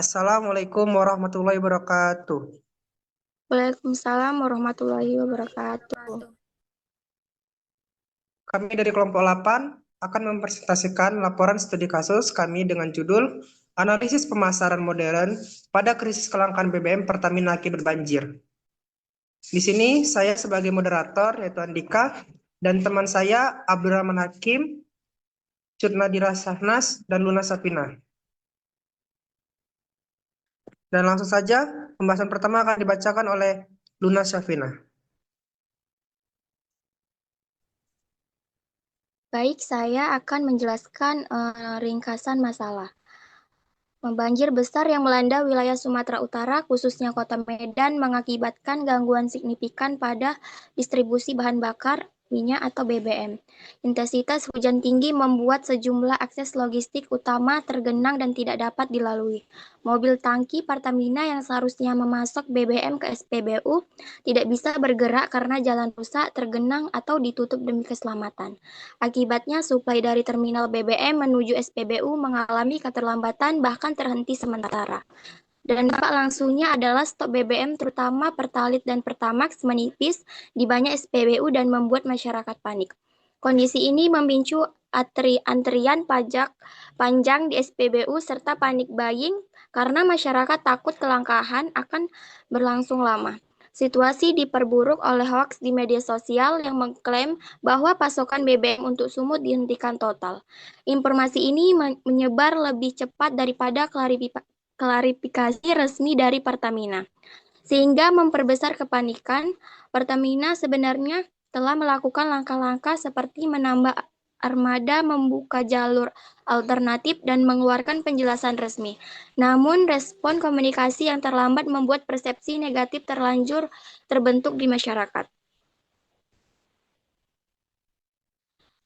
Assalamualaikum warahmatullahi wabarakatuh. Waalaikumsalam warahmatullahi wabarakatuh. Kami dari kelompok 8 akan mempresentasikan laporan studi kasus kami dengan judul Analisis Pemasaran Modern pada Krisis Kelangkaan BBM Pertamina Akibat Banjir. Di sini saya sebagai moderator yaitu Andika dan teman saya Abdurrahman Hakim, Cut Nadira Sahnas, dan Luna Sapina. Dan langsung saja pembahasan pertama akan dibacakan oleh Luna Safina. Baik, saya akan menjelaskan ringkasan masalah. Banjir besar yang melanda wilayah Sumatera Utara, khususnya Kota Medan, mengakibatkan gangguan signifikan pada distribusi bahan bakar minyak atau BBM. Intensitas hujan tinggi membuat sejumlah akses logistik utama tergenang dan tidak dapat dilalui. Mobil tangki Pertamina yang seharusnya memasok BBM ke SPBU tidak bisa bergerak karena jalan rusak, tergenang, atau ditutup demi keselamatan. Akibatnya, suplai dari terminal BBM menuju SPBU mengalami keterlambatan bahkan terhenti sementara. Dan dampak langsungnya adalah stok BBM terutama Pertalite dan Pertamax menipis di banyak SPBU dan membuat masyarakat panik. Kondisi ini memicu antrian pajak panjang di SPBU serta panik buying karena masyarakat takut kelangkaan akan berlangsung lama. Situasi diperburuk oleh hoaks di media sosial yang mengklaim bahwa pasokan BBM untuk Sumut dihentikan total. Informasi ini menyebar lebih cepat daripada klarifikasi resmi dari Pertamina, sehingga memperbesar kepanikan. Pertamina sebenarnya telah melakukan langkah-langkah seperti menambah armada, membuka jalur alternatif, dan mengeluarkan penjelasan resmi. Namun, respon komunikasi yang terlambat membuat persepsi negatif terlanjur terbentuk di masyarakat.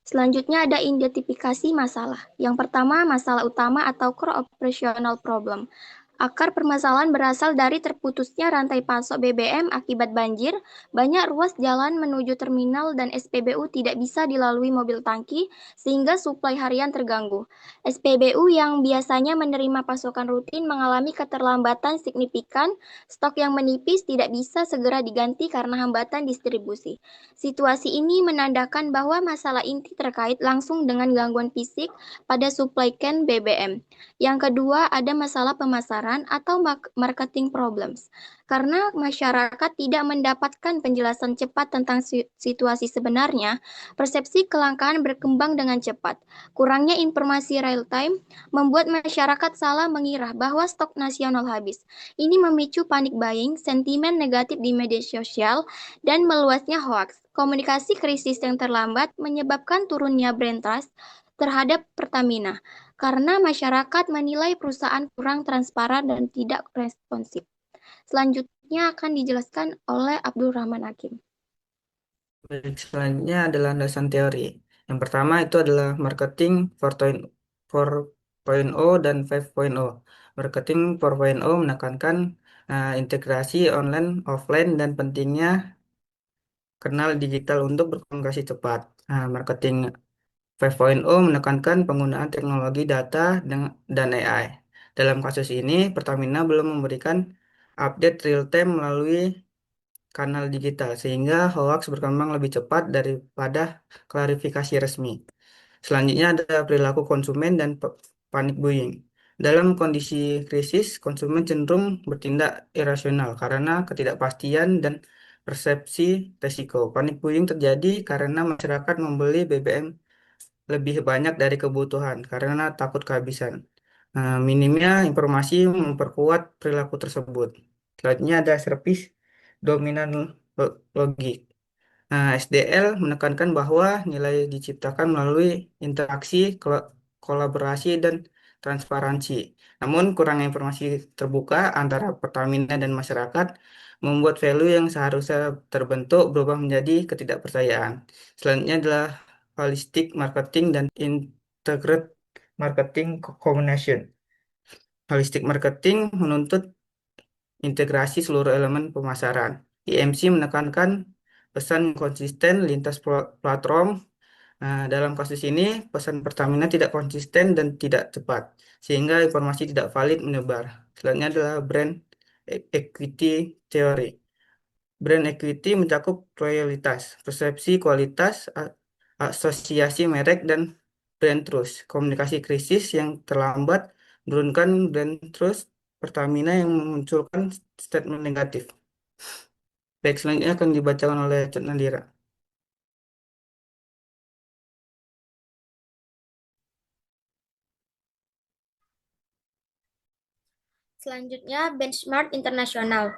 Selanjutnya ada identifikasi masalah. Yang pertama, masalah utama atau core operational problem. Akar permasalahan berasal dari terputusnya rantai pasok BBM akibat banjir. Banyak ruas jalan menuju terminal dan SPBU tidak bisa dilalui mobil tangki, sehingga suplai harian terganggu. SPBU yang biasanya menerima pasokan rutin mengalami keterlambatan signifikan, stok yang menipis tidak bisa segera diganti karena hambatan distribusi. Situasi ini menandakan bahwa masalah inti terkait langsung dengan gangguan fisik pada supply chain BBM. Yang kedua, ada masalah pemasaran atau marketing problems. Karena masyarakat tidak mendapatkan penjelasan cepat tentang situasi sebenarnya, persepsi kelangkaan berkembang dengan cepat. Kurangnya informasi real time membuat masyarakat salah mengira bahwa stok nasional habis. Ini memicu panik buying, sentimen negatif di media sosial, dan meluasnya hoaks. Komunikasi krisis yang terlambat menyebabkan turunnya brand trust terhadap Pertamina karena masyarakat menilai perusahaan kurang transparan dan tidak responsif. Selanjutnya akan dijelaskan oleh Abdul Rahman Hakim. Baik, selanjutnya adalah landasan teori. Yang pertama itu adalah marketing 4.0 dan 5.0. Marketing 4.0 menekankan integrasi online, offline, dan pentingnya kenal digital untuk berkomunikasi cepat. Marketing 5.0 menekankan penggunaan teknologi data dan AI. Dalam kasus ini, Pertamina belum memberikan update real time melalui kanal digital, sehingga hoax berkembang lebih cepat daripada klarifikasi resmi. Selanjutnya ada perilaku konsumen dan panic buying. Dalam kondisi krisis, konsumen cenderung bertindak irasional karena ketidakpastian dan persepsi resiko. Panic buying terjadi karena masyarakat membeli BBM lebih banyak dari kebutuhan karena takut kehabisan. Minimnya informasi memperkuat perilaku tersebut. Selanjutnya ada service dominan logik. SDL menekankan bahwa nilai diciptakan melalui interaksi, kolaborasi, dan transparansi. Namun, kurang informasi terbuka antara Pertamina dan masyarakat membuat value yang seharusnya terbentuk berubah menjadi ketidakpercayaan. Selanjutnya adalah holistic marketing dan integrated marketing combination. Holistic marketing menuntut integrasi seluruh elemen pemasaran. IMC menekankan pesan konsisten lintas platform. Dalam kasus ini, pesan Pertamina tidak konsisten dan tidak cepat, sehingga informasi tidak valid menyebar. Selanjutnya adalah brand equity theory. Brand equity mencakup loyalitas, persepsi kualitas, asosiasi merek, dan brand trust. Komunikasi krisis yang terlambat menurunkan brand trust Pertamina yang memunculkan statement negatif. Baik, selanjutnya akan dibacakan oleh Cut Nadira. Selanjutnya, benchmark internasional.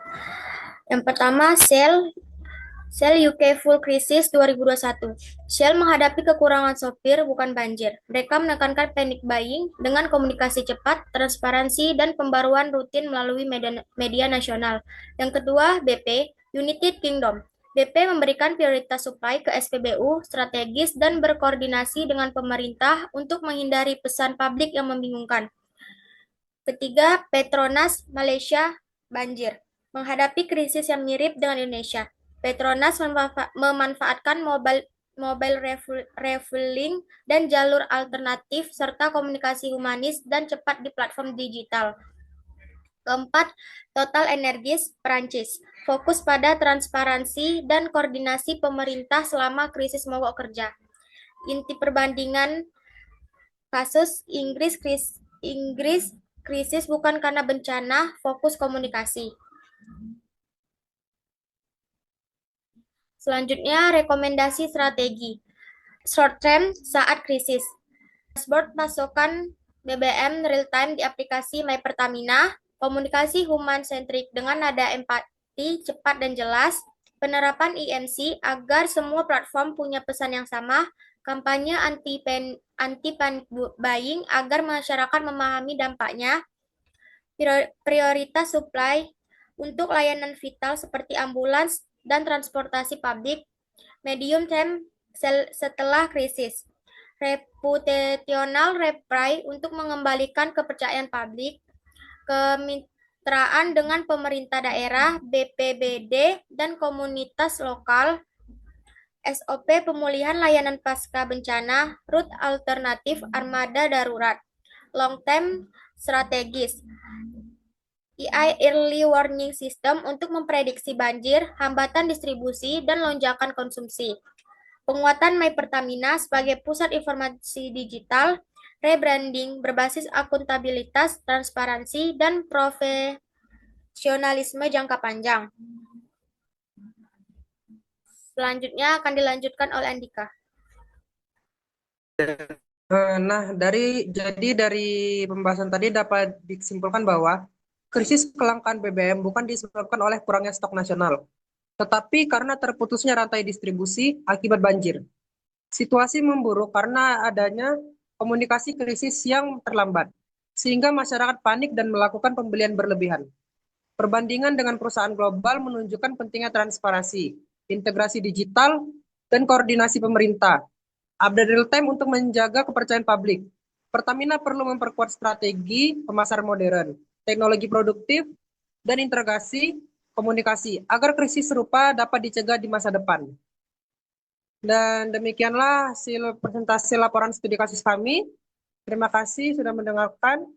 Yang pertama, Shell UK Full Crisis 2021. Shell menghadapi kekurangan sopir, bukan banjir. Mereka menekankan panic buying dengan komunikasi cepat, transparansi, dan pembaruan rutin melalui media nasional. Yang kedua, BP, United Kingdom. BP memberikan prioritas supply ke SPBU, strategis, dan berkoordinasi dengan pemerintah untuk menghindari pesan publik yang membingungkan. Ketiga, Petronas Malaysia banjir. Menghadapi krisis yang mirip dengan Indonesia, Petronas memanfaatkan mobile refueling dan jalur alternatif serta komunikasi humanis dan cepat di platform digital. Keempat, Total Energies Perancis. Fokus pada transparansi dan koordinasi pemerintah selama krisis mogok kerja. Inti perbandingan kasus Inggris krisis bukan karena bencana, fokus komunikasi. Selanjutnya, rekomendasi strategi. Short term saat krisis. Dashboard pasokan BBM real time di aplikasi My Pertamina, komunikasi human-centric dengan nada empati, cepat dan jelas, penerapan IMC agar semua platform punya pesan yang sama, kampanye anti-panic buying agar masyarakat memahami dampaknya, prioritas supply untuk layanan vital seperti ambulans dan transportasi publik, medium term setelah krisis, reputational reply untuk mengembalikan kepercayaan publik, kemitraan dengan pemerintah daerah, BPBD, dan komunitas lokal, SOP pemulihan layanan pasca bencana, route alternatif armada darurat, long term strategis, AI Early Warning System untuk memprediksi banjir, hambatan distribusi, dan lonjakan konsumsi. Penguatan My Pertamina sebagai pusat informasi digital, rebranding berbasis akuntabilitas, transparansi, dan profesionalisme jangka panjang. Selanjutnya akan dilanjutkan oleh Andika. Nah, dari pembahasan tadi dapat disimpulkan bahwa krisis kelangkaan BBM bukan disebabkan oleh kurangnya stok nasional, tetapi karena terputusnya rantai distribusi akibat banjir. Situasi memburuk karena adanya komunikasi krisis yang terlambat, sehingga masyarakat panik dan melakukan pembelian berlebihan. Perbandingan dengan perusahaan global menunjukkan pentingnya transparansi, integrasi digital, dan koordinasi pemerintah. Update real time untuk menjaga kepercayaan publik. Pertamina perlu memperkuat strategi pemasaran modern, teknologi produktif, dan integrasi komunikasi agar krisis serupa dapat dicegah di masa depan. Dan demikianlah hasil presentasi laporan studi kasus kami. Terima kasih sudah mendengarkan.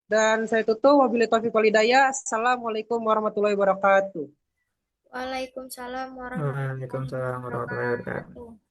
Dan saya tutup. Wabillahi taufiq wal hidayah. Assalamualaikum warahmatullahi wabarakatuh. Waalaikumsalam warahmatullahi Waalaikumsalam warahmatullahi wabarakatuh. wabarakatuh.